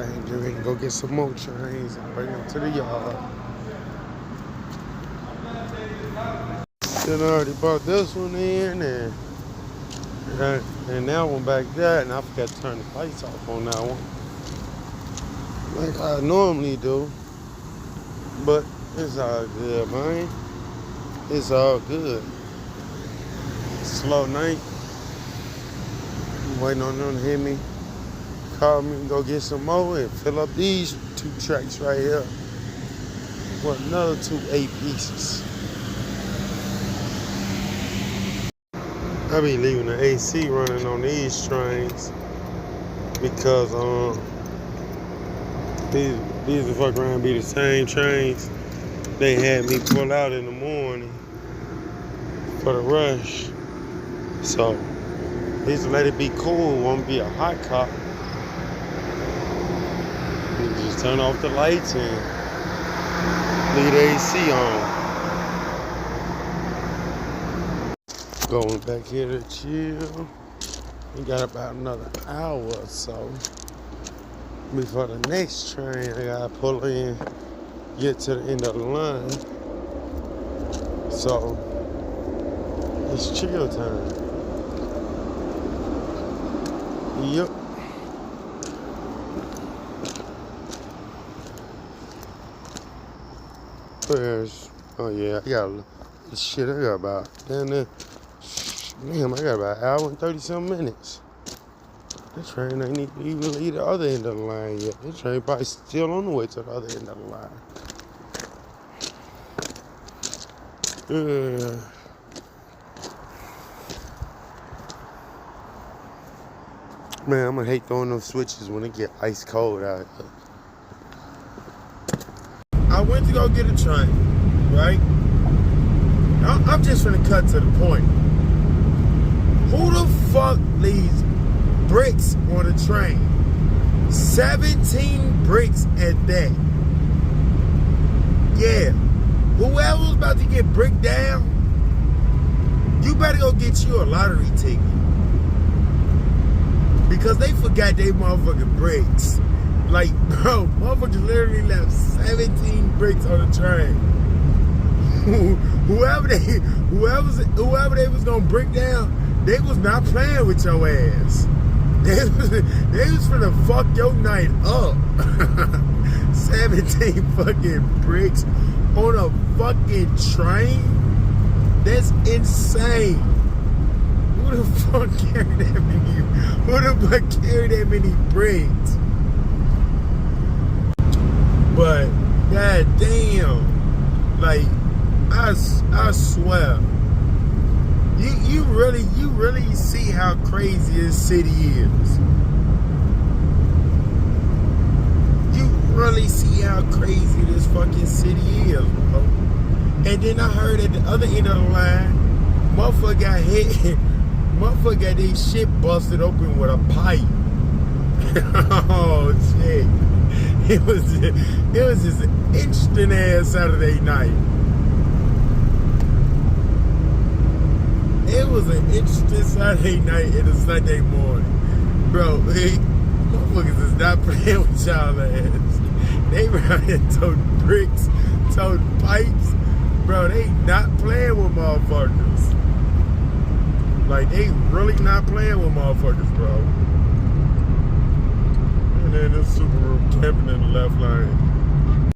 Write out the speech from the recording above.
train. Then we can go get some more trains and bring them to the yard. Then I already bought this one in and that one back there, and I forgot to turn the lights off on that one, like I normally do. But it's all good, man. It's all good. Slow night. I'm waiting on them to hit me. Call me and go get some more and fill up these 2 tracks right here with another 2 8 pieces. I be leaving the AC running on these trains because these the fuck around be the same trains they had me pull out in the morning for the rush. So these let it be cool, won't be a hot car. You just turn off the lights and leave the AC on. Going back here to chill. We got about another hour or so before the next train. I gotta pull in, get to the end of the line. So it's chill time. Yep. Oh yeah, I got shit. I got about down there. Damn, I got about an hour and 30-some minutes. This train ain't even leave the other end of the line yet. This train probably still on the way to the other end of the line. Man, I'm gonna hate throwing those switches when it get ice cold out here. I went to go get a train, right? I'm just gonna cut to the point. Who the fuck leaves bricks on a train? 17 bricks at that. Yeah. Whoever's about to get bricked down, you better go get you a lottery ticket. Because they forgot they motherfucking bricks. Like, bro, motherfuckers literally left 17 bricks on the train. Whoever they was gonna break down, they was not playing with your ass. They was finna fuck your night up. 17 fucking bricks on a fucking train? That's insane. Who the fuck carried that many? Who the fuck carried that many bricks? But god damn, like I swear. You really see how crazy this city is. You really see how crazy this fucking city is, bro. And then I heard at the other end of the line, motherfucker got hit. Motherfucker got their shit busted open with a pipe. Oh shit. It was just an interesting ass Saturday night. It was an interesting Saturday night and a Sunday morning. Bro, motherfuckers is not playing with y'all ass. They around here toting bricks, toting pipes. Bro, they not playing with motherfuckers. Like, they really not playing with motherfuckers, bro. And then this Subaru camping in the left lane.